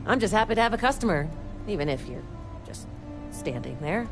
I'm just happy to have a customer, even if you're just standing there.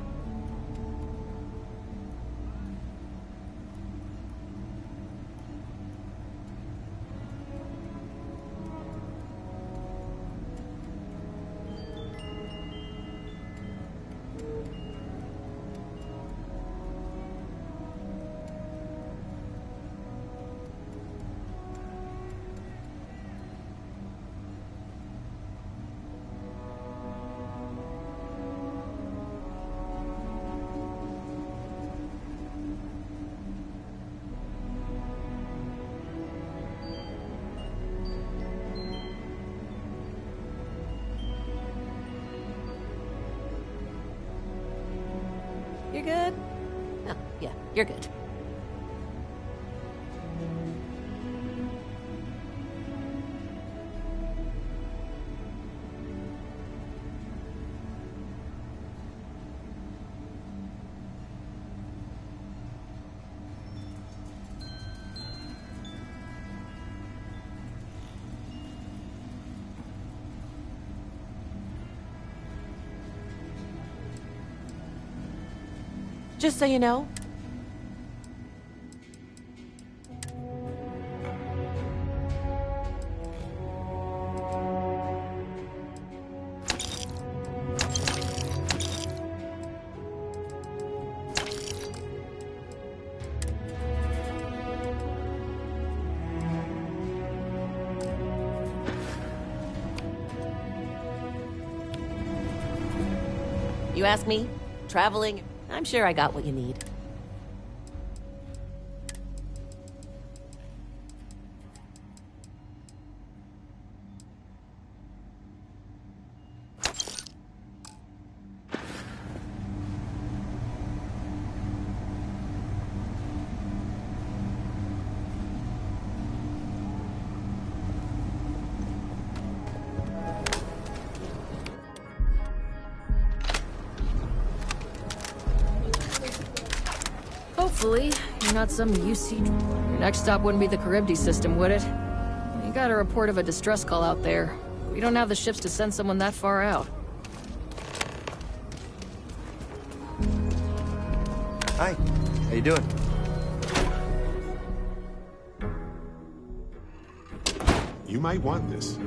You're good? Oh, yeah, you're good. Just so you know. You ask me? Traveling? I'm sure I got what you need. Hopefully, you're not some UC. Your next stop wouldn't be the Charybdis system, would it? You got a report of a distress call out there. We don't have the ships to send someone that far out. Hi, how you doing? You might want this.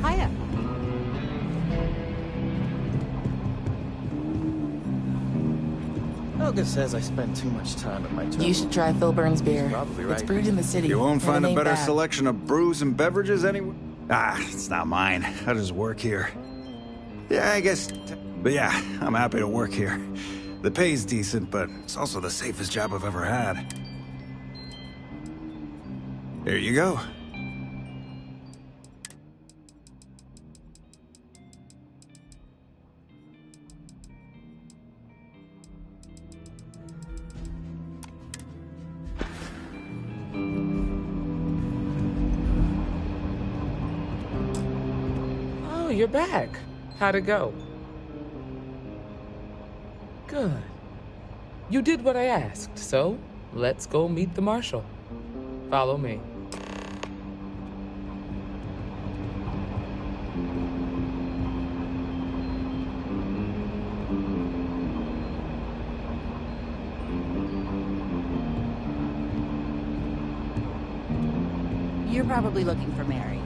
Hiya. Helga says I spend too much time at my terminal. You should try Philburn's beer. Probably right. It's brewed in the city. You won't and find it a ain't better bad. selection of brews and beverages anywhere. Ah, it's not mine. I just work here. Yeah, I guess. But yeah, I'm happy to work here. The pay's decent, but it's also the safest job I've ever had. There you go. Oh, you're back. How'd it go? Good. You did what I asked, so let's go meet the marshal. Follow me. You're probably looking for Mary.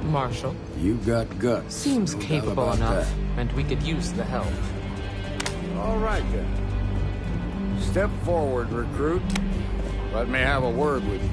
Marshal. You got guts. Seems no doubt capable about enough, that. and we could use the help. All right, then. Step forward, recruit. Let me have a word with you.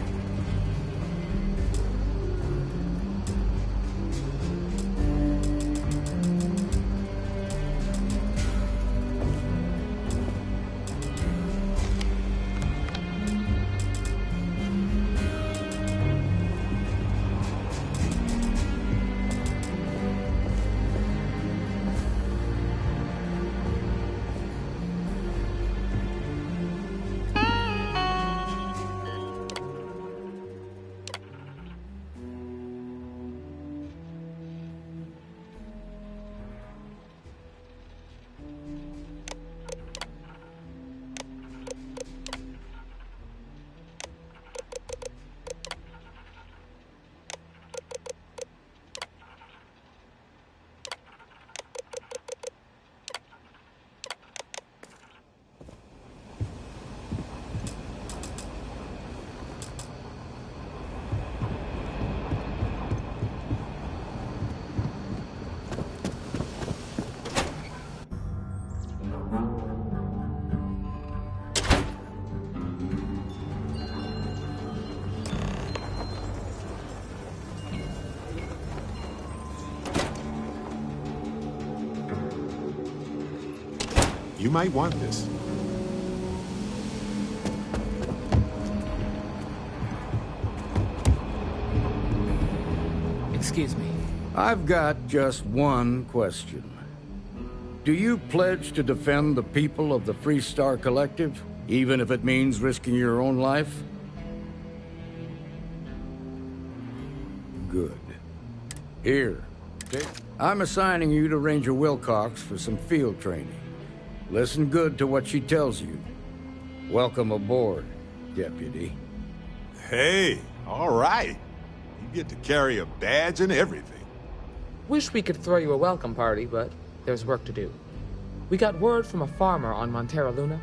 You might want this. Excuse me. I've got just one question. Do you pledge to defend the people of the Freestar Collective, even if it means risking your own life? Good. Here. I'm assigning you to Ranger Wilcox for some field training. Listen good to what she tells you. Welcome aboard, Deputy. Hey, all right. You get to carry a badge and everything. Wish we could throw you a welcome party, but there's work to do. We got word from a farmer on Montera Luna.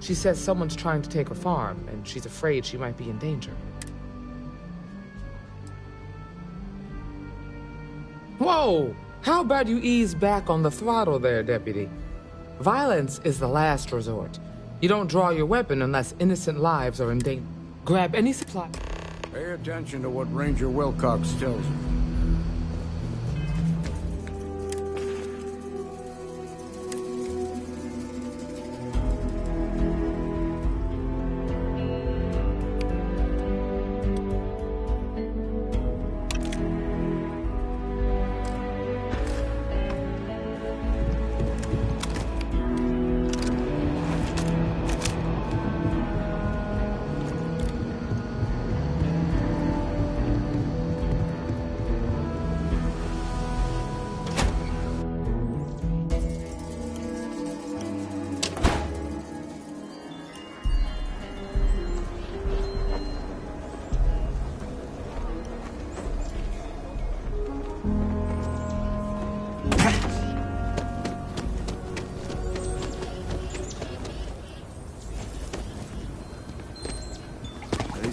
She says someone's trying to take her farm, and she's afraid she might be in danger. Whoa! How about you ease back on the throttle there, Deputy? Violence is the last resort. You don't draw your weapon unless innocent lives are in danger. Grab any supply. Pay attention to what Ranger Wilcox tells you.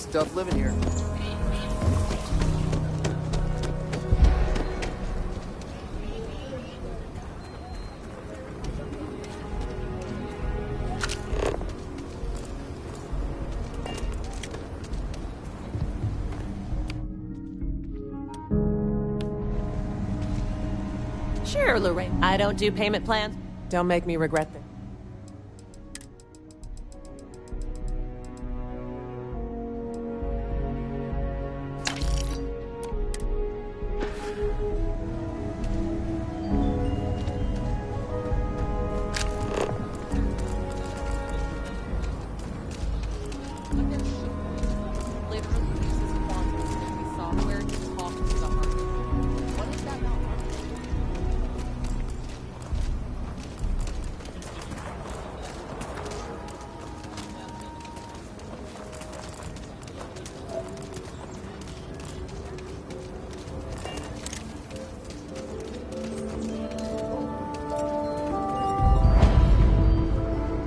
Tough living here. Sure, Lorraine. I don't do payment plans. Don't make me regret this.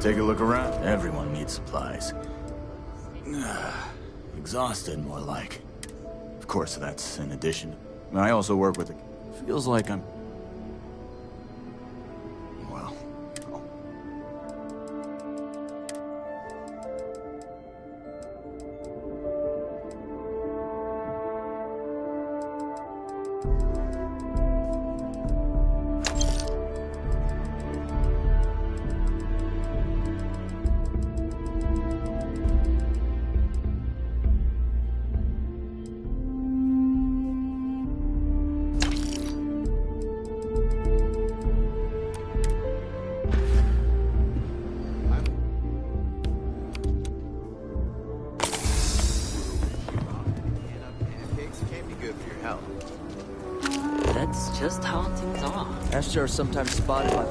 Take a look around. Everyone needs supplies. Exhausted, more like. Of course, that's in addition. I also work with feels like I'm... well... That's just how things are. Astro are sometimes spotted by...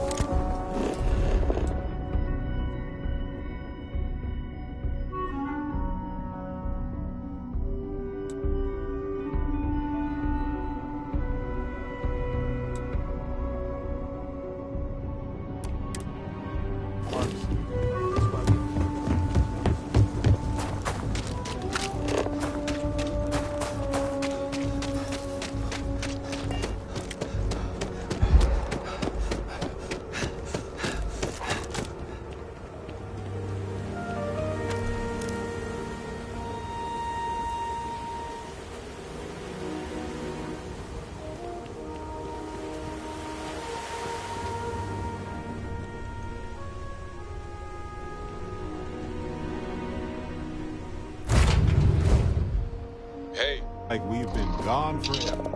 Hey, like we've been gone forever.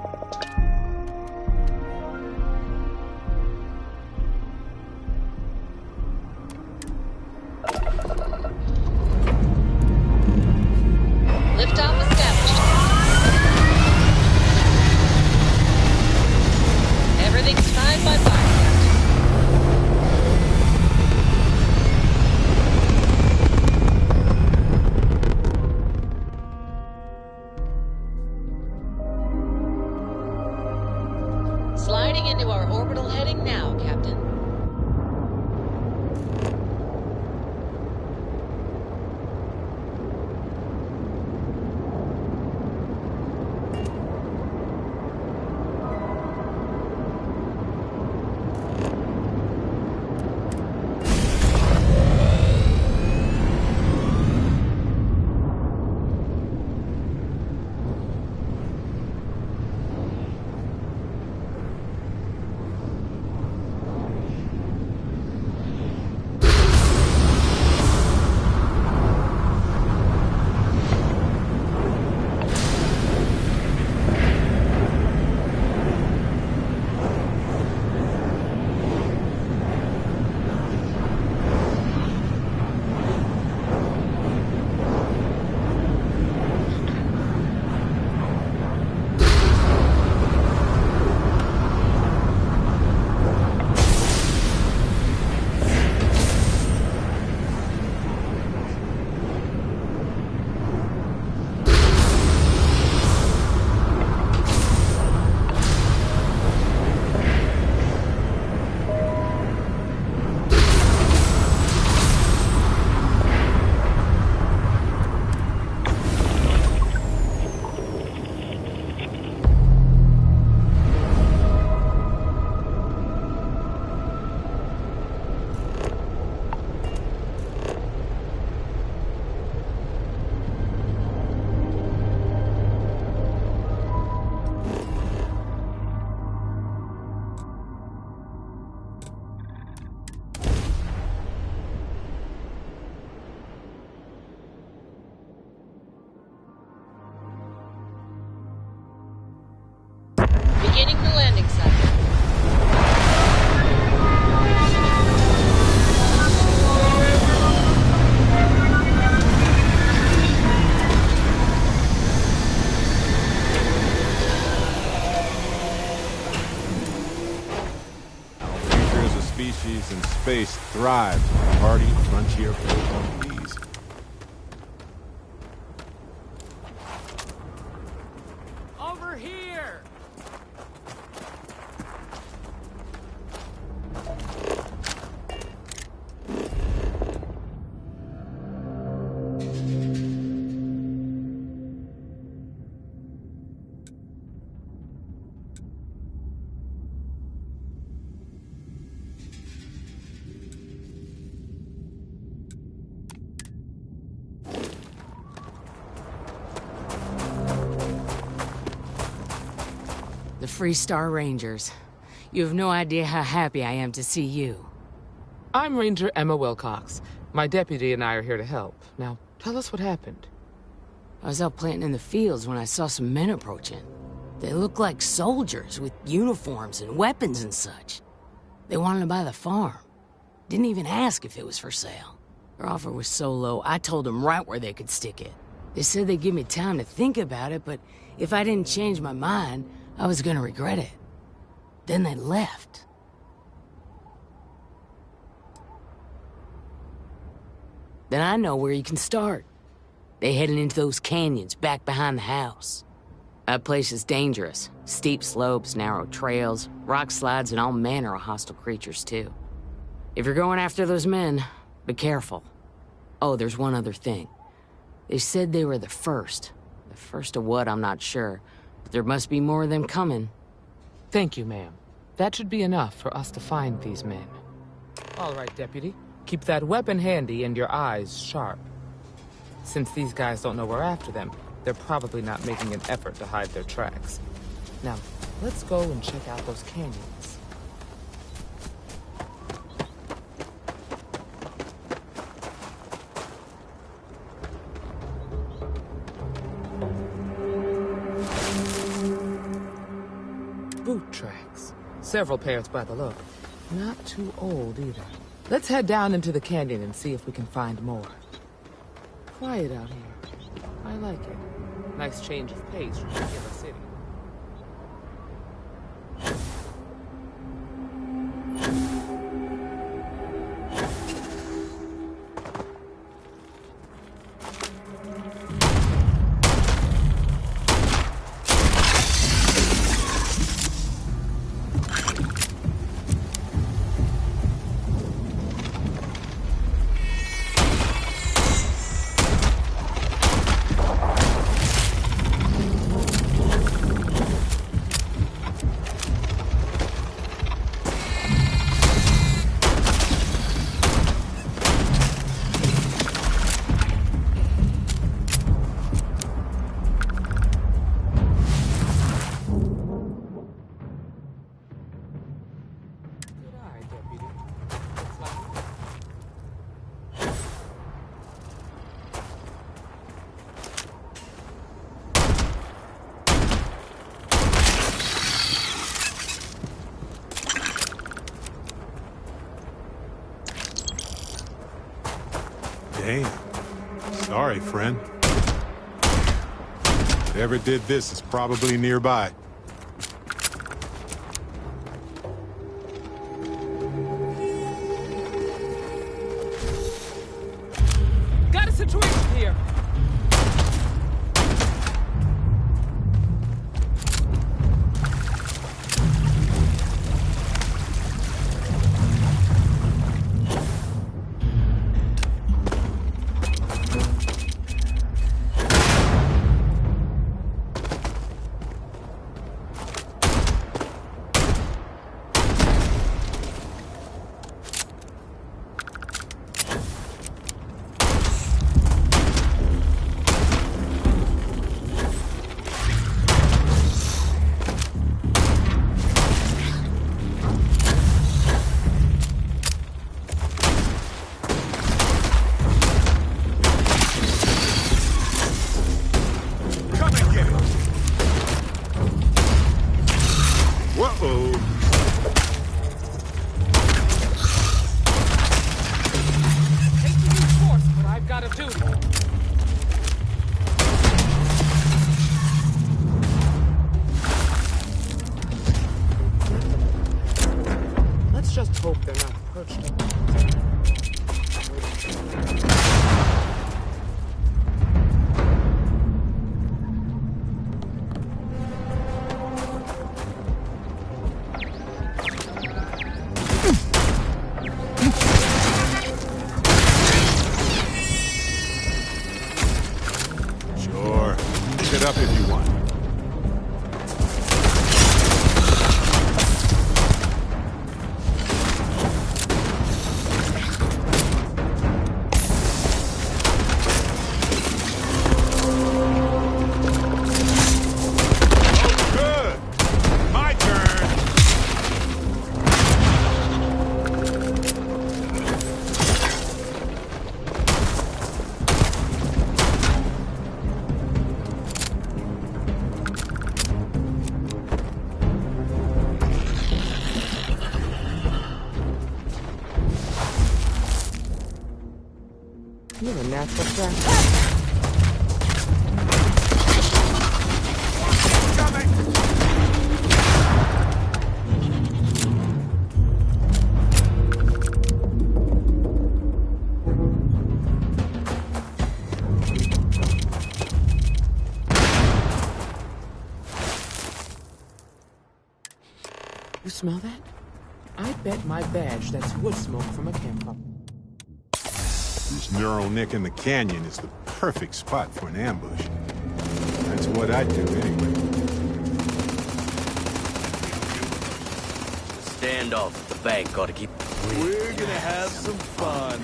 Liftoff established. Everything's fine by pilot. Sliding into our orbital heading now, Captain. Beginning the landing cycle. Future as a species in space thrives on hardy frontier bees. Over here! The Free Star Rangers. You have no idea how happy I am to see you. I'm Ranger Emma Wilcox. My deputy and I are here to help. Now, tell us what happened. I was out planting in the fields when I saw some men approaching. They looked like soldiers with uniforms and weapons and such. They wanted to buy the farm. Didn't even ask if it was for sale. Their offer was so low, I told them right where they could stick it. They said they'd give me time to think about it, but if I didn't change my mind, I was gonna regret it. Then they left. Then I know where you can start. They headed into those canyons back behind the house. That place is dangerous. Steep slopes, narrow trails, rock slides, and all manner of hostile creatures, too. If you're going after those men, be careful. Oh, there's one other thing. They said they were the first. The first of what, I'm not sure. But there must be more of them coming. Thank you, ma'am. That should be enough for us to find these men. All right, Deputy. Keep that weapon handy and your eyes sharp. Since these guys don't know we're after them, they're probably not making an effort to hide their tracks. Now, let's go and check out those canyons. Boot tracks. Several pairs by the look. Not too old either. Let's head down into the canyon and see if we can find more. Quiet out here. I like it. Nice change of pace from regular city. Damn. Sorry, friend. Whoever did this is probably nearby. Got a situation here. Just hope they're not perched up. Sure. Pick it up if you want. You're a natural track. You smell that? I bet my badge that's wood smoke from a campfire. This narrow nick in the canyon is the perfect spot for an ambush. That's what I'd do anyway. Standoff at the bank ought to keep... We're gonna have some fun.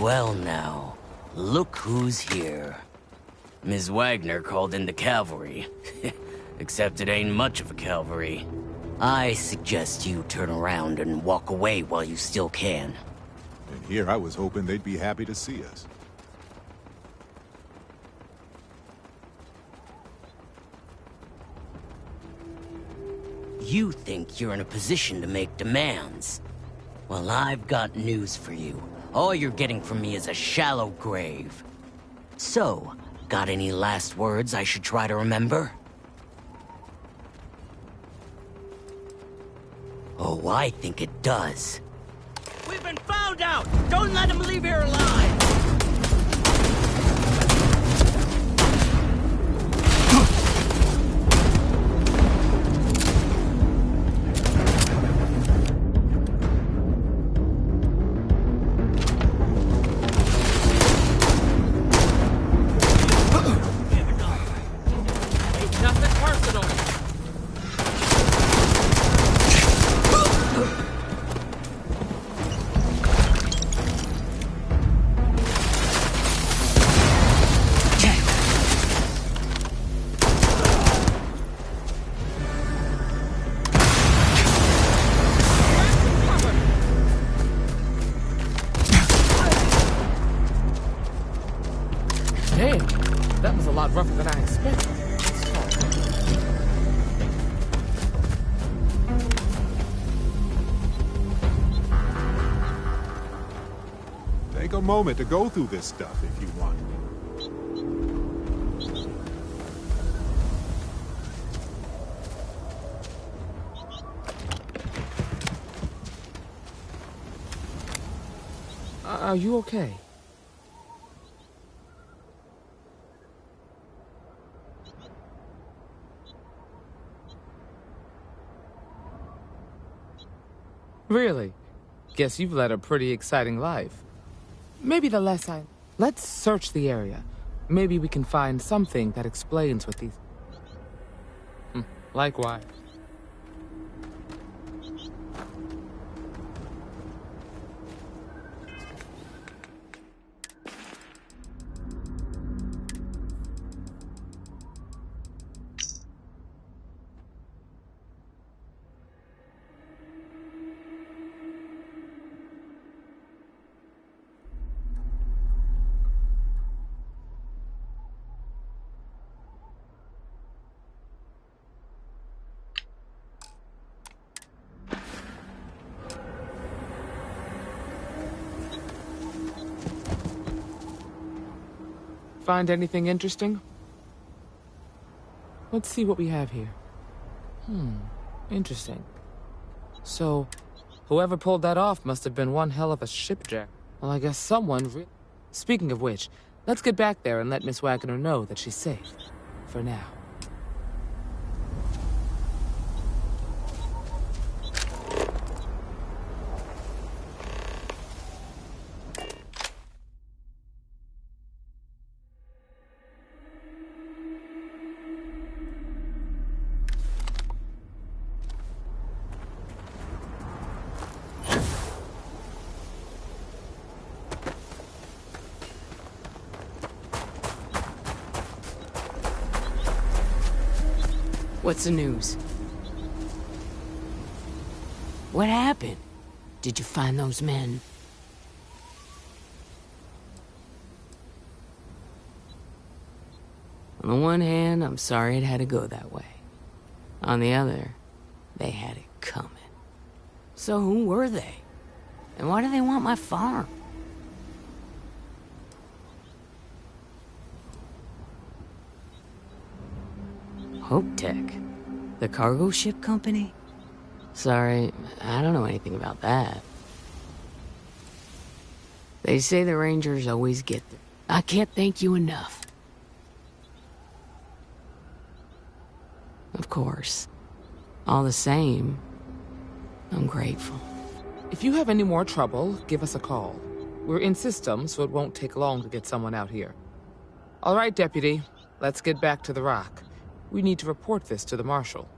Well now, look who's here. Ms. Wagner called in the cavalry. Except it ain't much of a cavalry. I suggest you turn around and walk away while you still can. And here I was hoping they'd be happy to see us. You think you're in a position to make demands. Well, I've got news for you. All you're getting from me is a shallow grave. So, got any last words I should try to remember? Oh, I think it does. We've been found out! Don't let him leave here alive! That was a lot rougher than I expected. Take a moment to go through this stuff if you want. Are you okay? Really? Guess you've led a pretty exciting life. Maybe the less I... Let's search the area. Maybe we can find something that explains what these... Likewise. Find anything interesting? Let's see what we have here. Interesting. So, whoever pulled that off must have been one hell of a shipjack. Well, I guess someone Speaking of which, let's get back there and let Miss Wagner know that she's safe. For now. What's the news? What happened? Did you find those men? On the one hand, I'm sorry it had to go that way. On the other, they had it coming. So who were they? And why do they want my farm? Hope Tech? The cargo ship company? Sorry, I don't know anything about that. They say the Rangers always get there. I can't thank you enough. Of course. All the same, I'm grateful. If you have any more trouble, give us a call. We're in system, so it won't take long to get someone out here. All right, Deputy. Let's get back to the rock. We need to report this to the Marshal.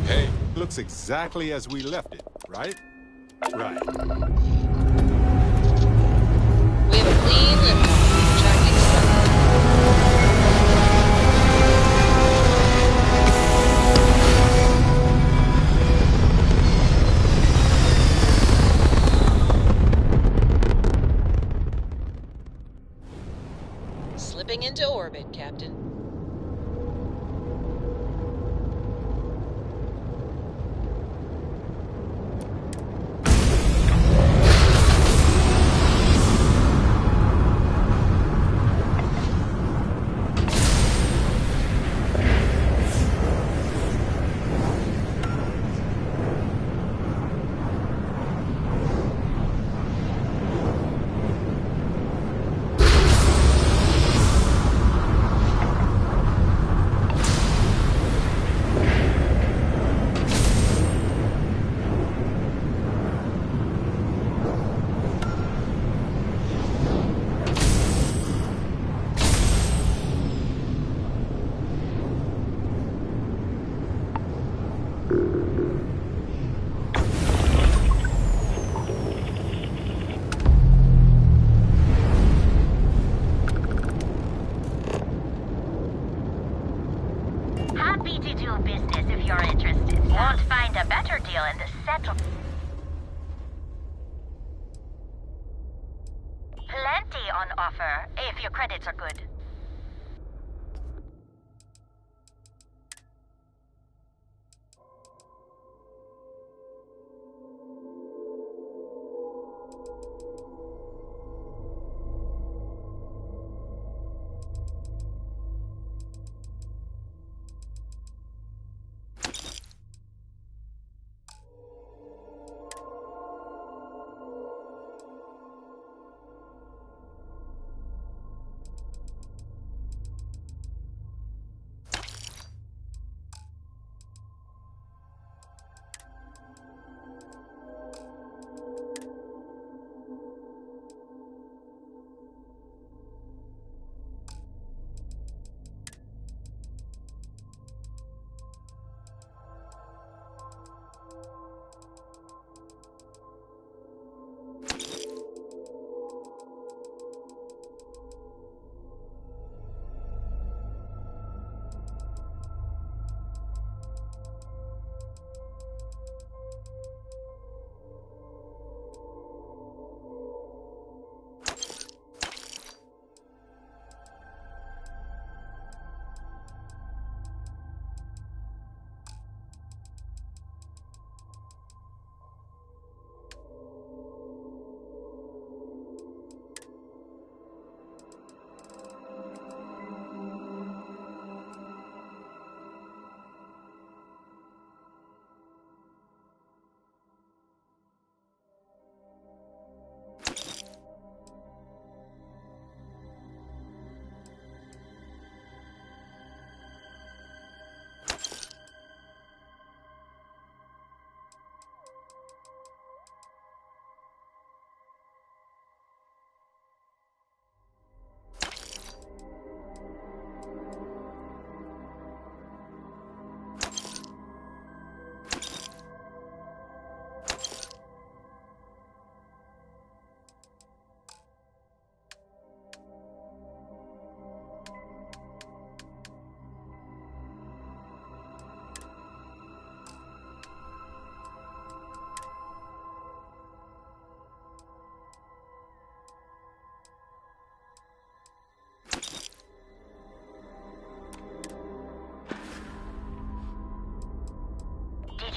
Hey, looks exactly as we left it, right? Right. We have a clean lift tracking stuff. Slipping into orbit, Captain. Happy to do business if you're interested. Won't find a better deal in the settle. Plenty on offer, if your credits are good.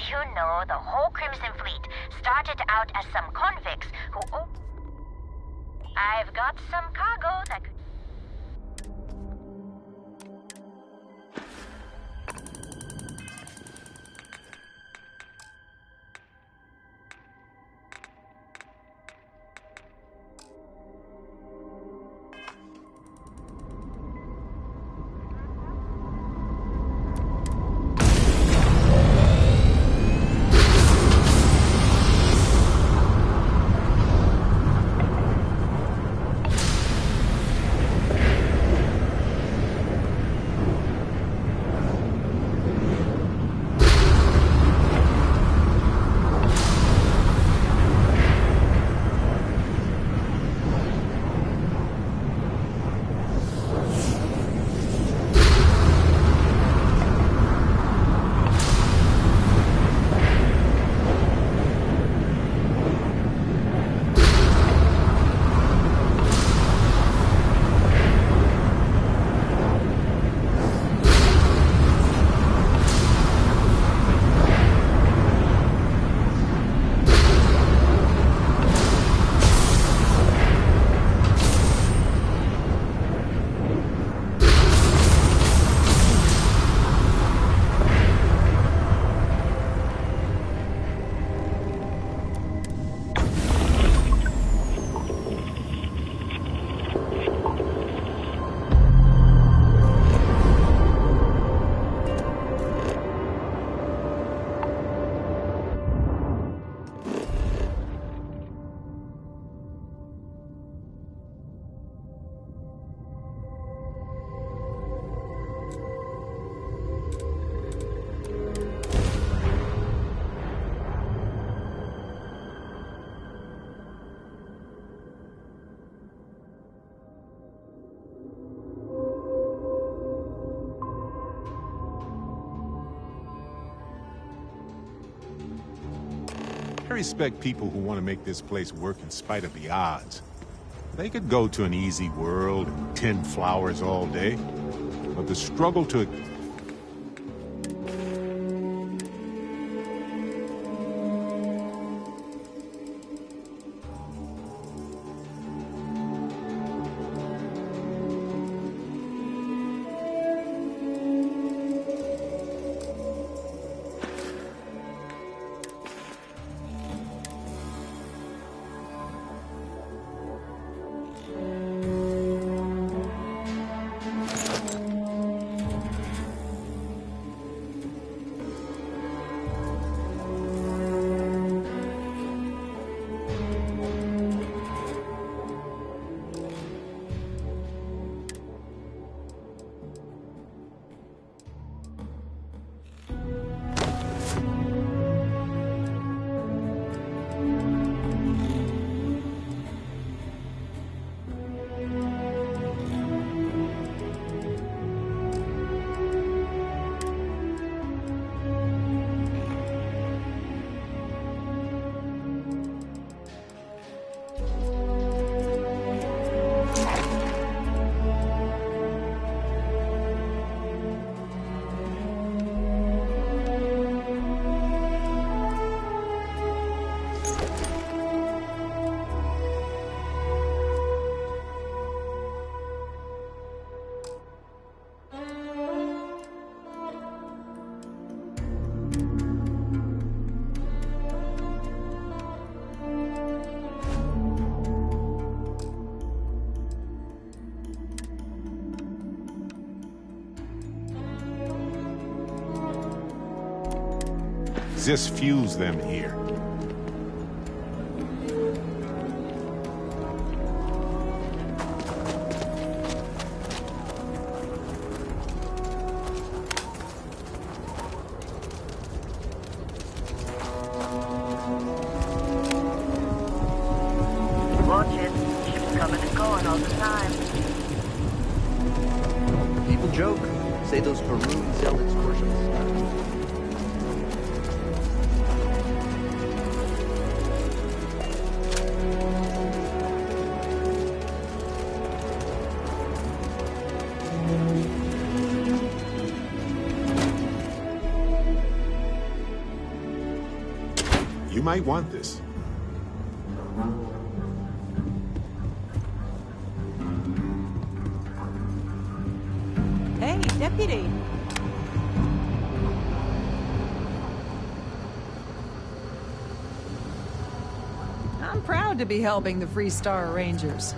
You know the whole Crimson Fleet started out as some convicts who... Oh, I've got some cargo that could... respect people who want to make this place work in spite of the odds. They could go to an easy world and tend flowers all day, but the struggle to... Just fuse them here. Watch it. Ships coming and going all the time. People joke. Say those Faroon zealots worship the stars. You might want this. Hey, Deputy. I'm proud to be helping the Free Star Rangers.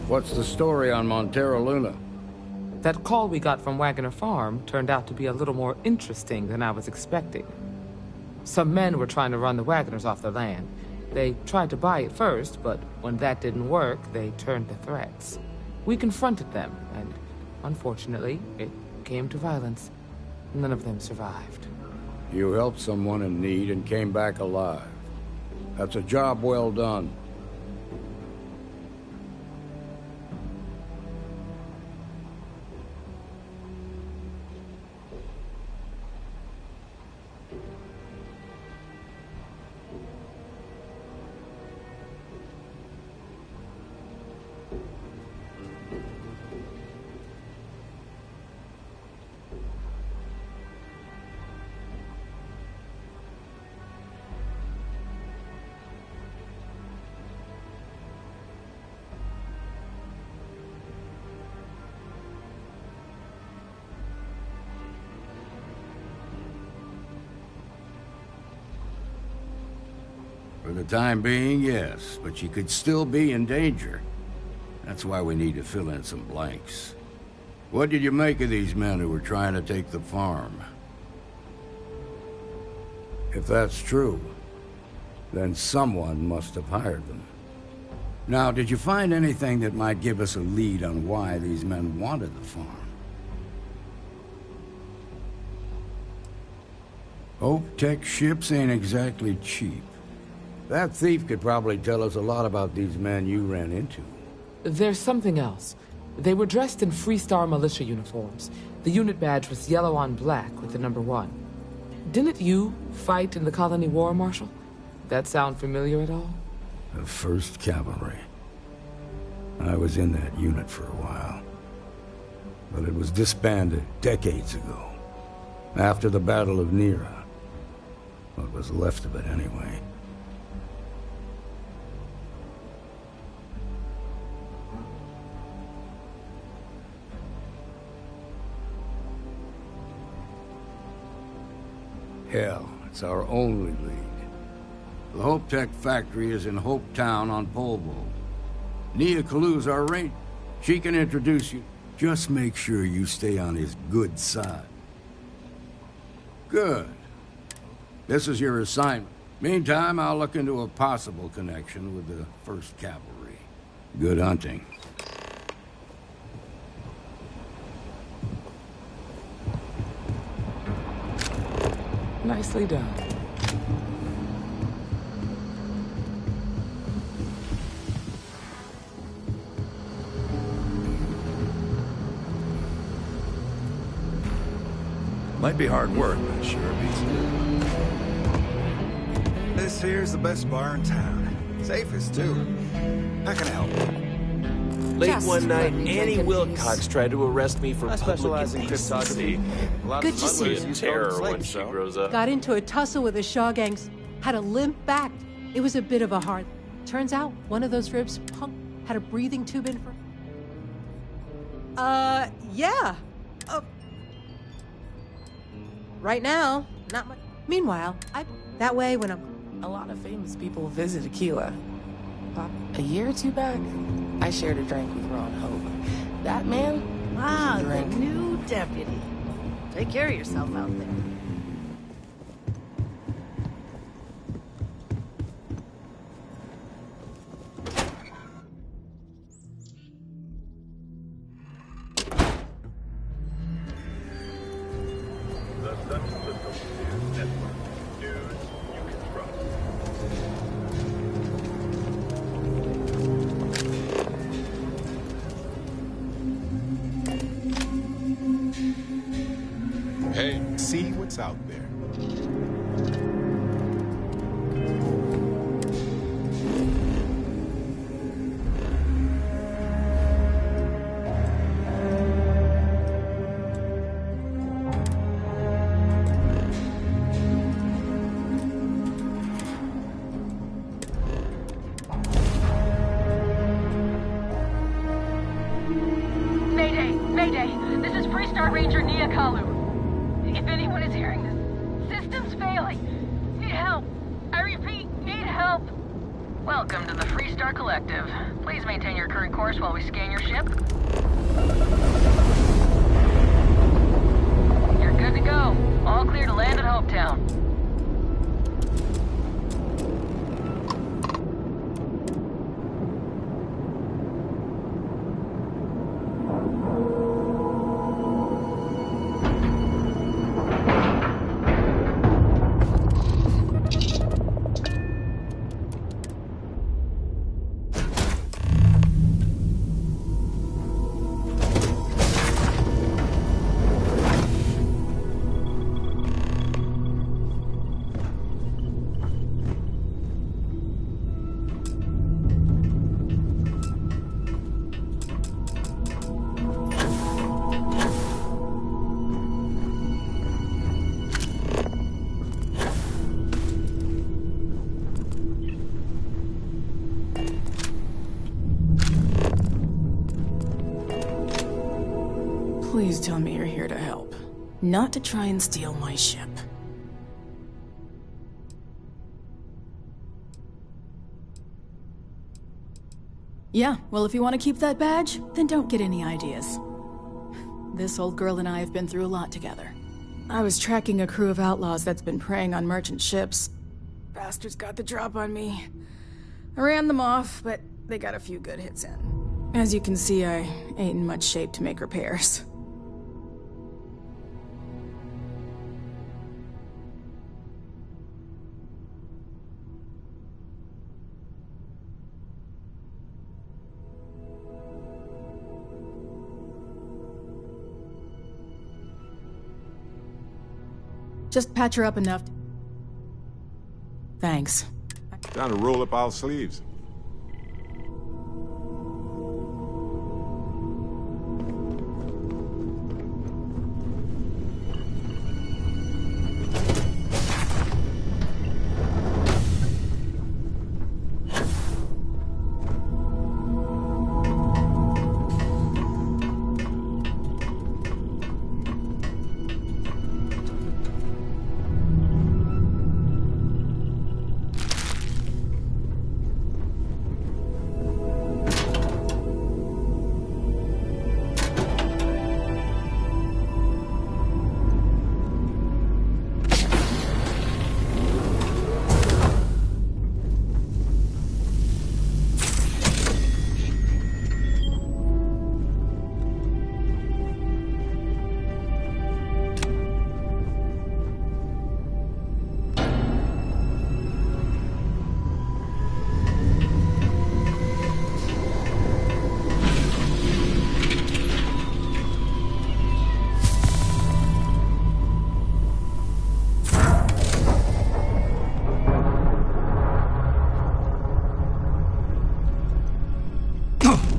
What's the story on Montero Luna? That call we got from Wagoner Farm turned out to be a little more interesting than I was expecting. Some men were trying to run the Wagoners off their land. They tried to buy it first, but when that didn't work, they turned to threats. We confronted them, and unfortunately, it came to violence. None of them survived. You helped someone in need and came back alive. That's a job well done. For the time being, yes, but you could still be in danger. That's why we need to fill in some blanks. What did you make of these men who were trying to take the farm? If that's true, then someone must have hired them. Now, did you find anything that might give us a lead on why these men wanted the farm? Hope Tech ships ain't exactly cheap. That thief could probably tell us a lot about these men you ran into. There's something else. They were dressed in Freestar militia uniforms. The unit badge was yellow on black with the number 1. Didn't you fight in the Colony War, Marshal? That sound familiar at all? The 1st Cavalry. I was in that unit for a while. But it was disbanded decades ago. After the Battle of Nera. What was left of it, anyway. Hell, it's our only lead. The Hope Tech factory is in Hope Town on Polvo. Nia Kalu's our ranger. She can introduce you. Just make sure you stay on his good side. Good. This is your assignment. Meantime, I'll look into a possible connection with the 1st Cavalry. Good hunting. Nicely done. Might be hard work, but sure beats it. This here's the best bar in town. Safest, too. How can I help? Late one night, Annie Wilcox tried to arrest me for public indecency. Good to see you. Terror when she grows up. Got into a tussle with the Shaw gangs. Had a limp back. It was a bit of a hard... Turns out, one of those ribs, punk, had a breathing tube in for... yeah. Right now, not much. Meanwhile, that way when I'm... A lot of famous people visit Aquila. A year or two back, I shared a drink with Ron Hope. That man... Ah, the new deputy. Take care of yourself out there. Hey, see what's out there. Mayday! Mayday! This is Freestar Ranger Nia Kalu. If anyone is hearing this, system's failing. Need help. I repeat, need help. Welcome to the Freestar Collective. Please maintain your current course while we scan your ship. You're good to go. All clear to land at Hopetown. Please tell me you're here to help. Not to try and steal my ship. Yeah, well, if you want to keep that badge, then don't get any ideas. This old girl and I have been through a lot together. I was tracking a crew of outlaws that's been preying on merchant ships. Bastards got the drop on me. I ran them off, but they got a few good hits in. As you can see, I ain't in much shape to make repairs. Just patch her up enough. Thanks. Time to roll up our sleeves.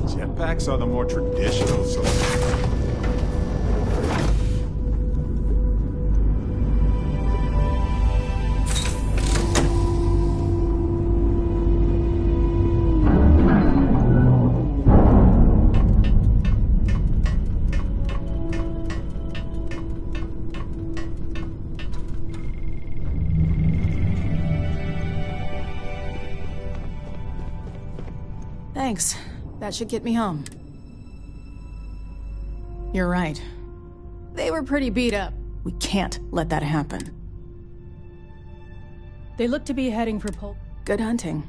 Jetpacks are the more traditional solution. Thanks. That should get me home. You're right. They were pretty beat up. We can't let that happen. They look to be heading for Pol. Good hunting.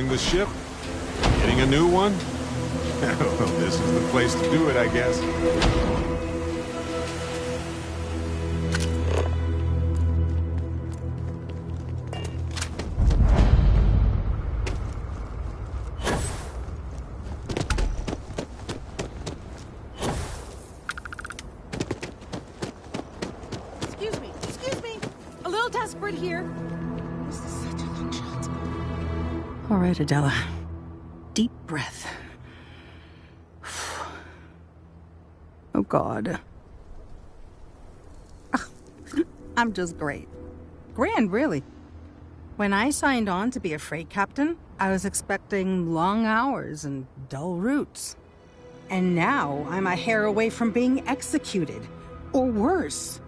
the ship? Getting a new one? Well, this is the place to do it, I guess. Excuse me. A little desperate here. This is such a long shot. All right, Adela. Deep breath. Oh, God. I'm just great. Grand, really. When I signed on to be a freight captain, I was expecting long hours and dull routes. And now I'm a hair away from being executed. Or worse.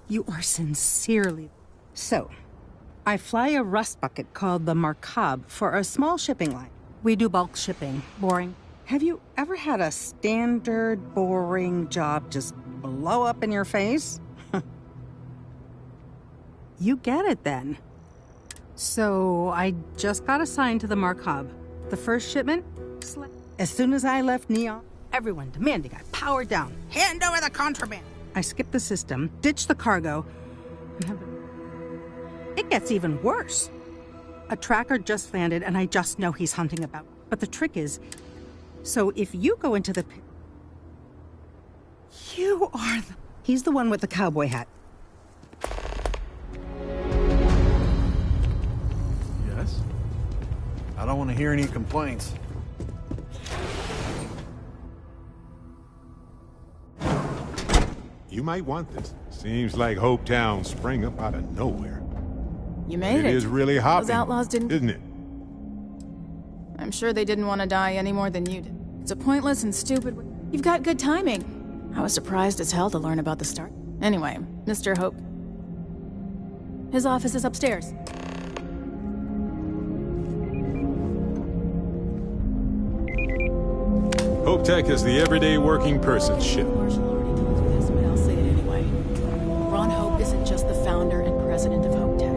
You are sincerely... So, I fly a rust bucket called the Markab for a small shipping line. We do bulk shipping. Boring. Have you ever had a standard, boring job just blow up in your face? You get it then. So, I just got assigned to the Markab. The first shipment? As soon as I left Neon, everyone demanding I power down. Hand over the contraband! I skipped the system, ditched the cargo, and have... It gets even worse. A tracker just landed, and I just know he's hunting about. But the trick is, so if you go into the pit... You are the... He's the one with the cowboy hat. Yes? I don't want to hear any complaints. You might want this. Seems like Hopetown sprang up out of nowhere. You made it. It is really hopping, Those outlaws didn't... isn't it? I'm sure they didn't want to die any more than you did. It's a pointless and stupid... You've got good timing. I was surprised as hell to learn about the start. Anyway, Mr. Hope. His office is upstairs. Hope Tech is the everyday working person's ship. Ron Hope isn't just the founder and president of Hope Tech.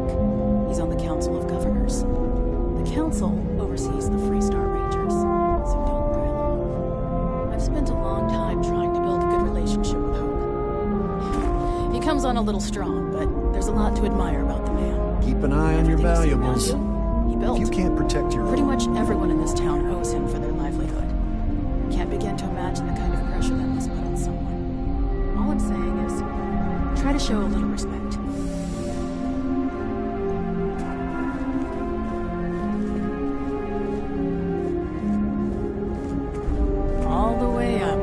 He's on the Council of Governors. The Council oversees the Freestar Rangers, so don't pile on. I've spent a long time trying to build a good relationship with Hope. He comes on a little strong, but there's a lot to admire about the man. Keep an eye on your valuables. He built. If you can't protect your... Pretty much everyone in this town owes him for their livelihood. Can't begin to imagine the kind of pressure that must put on someone. All I'm saying is, try to show a little respect. All the way up.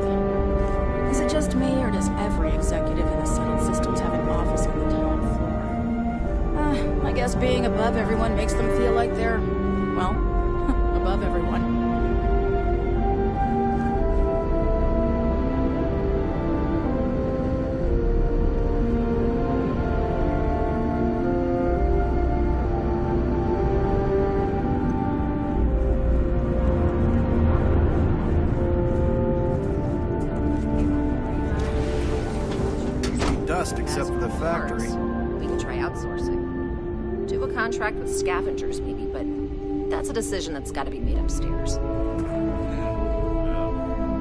Is it just me, or does every executive in the settled systems have an office on the top floor? I guess being above everyone makes them feel like they're, well, above everyone. Except for the factory. We can try outsourcing. Do a contract with scavengers, maybe, but that's a decision that's got to be made upstairs.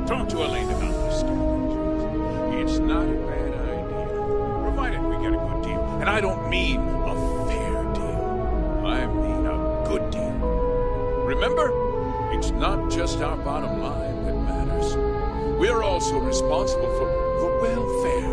Talk to Elaine about the scavengers. It's not a bad idea, provided we get a good deal. And I don't mean a fair deal. I mean a good deal. Remember, it's not just our bottom line that matters. We're also responsible for the welfare